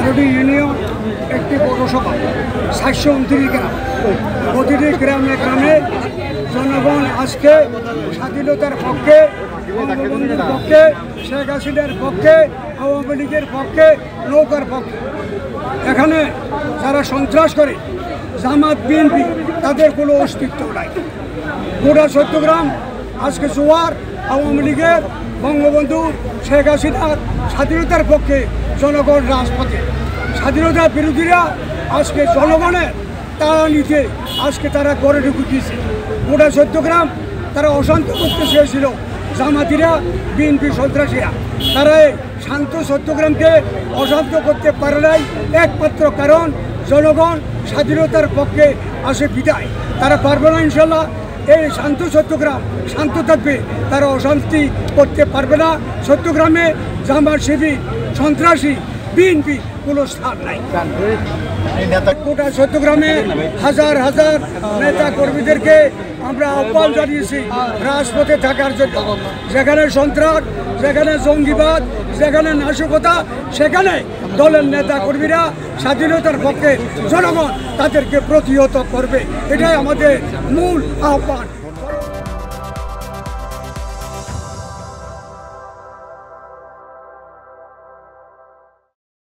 12টি union, একটি পৌরসভা, 729 গ্রাম। প্রতিটি গ্রামে গ্রামে জনগণ আজকে স্বাধীনতার পক্ষে, বঙ্গবন্ধুর পক্ষে, শেখ হাসিনার পক্ষে, আওয়ামী লীগের পক্ষে, নৌকার পক্ষে। এখানে যারা সন্ত্রাস করে, জামাত, বিএনপি, তাদের কোনো অস্তিত্ব নাই। গোটা চট্টগ্রাম আজকে জোয়ার আওয়ামী লীগের, বঙ্গবন্ধু, শেখ হাসিনার স্বাধীনতার পক্ষে জনগণ রাজপথে। স্বাধীনতা বিরোধীরা আজকে জনগণের তাড়া নিতে আজকে তারা গড়ে ঢুকে গিয়েছে। গোটা চট্টগ্রাম তারা অশান্ত করতে চেয়েছিল জামাতিরা, বিএনপি সন্ত্রাসীরা। তারা এই শান্ত চট্টগ্রামকে অশান্ত করতে পারে নাই, একমাত্র কারণ জনগণ স্বাধীনতার পক্ষে আসে বিদায়। তারা পারবে না ইনশাল্লাহ। এই শান্ত চট্টগ্রাম শান্ত থাকবে, তারা অশান্তি করতে পারবে না। চট্টগ্রামে জামাত, শিবির, সন্ত্রাসী, বিএনপি কোনো স্থান নাই। গোটা চট্টগ্রামে হাজার হাজার নেতা কর্মীদেরকে আমরা আহ্বান জানিয়েছি রাজপথে থাকার জন্য। যেখানে সন্ত্রাস, যেখানে জঙ্গিবাদ, যেখানে নাশকতা, সেখানে দলের নেতা কর্মীরা স্বাধীনতার পক্ষে জনগণ তাদেরকে প্রতিহত করবে। এটাই আমাদের মূল আহ্বান।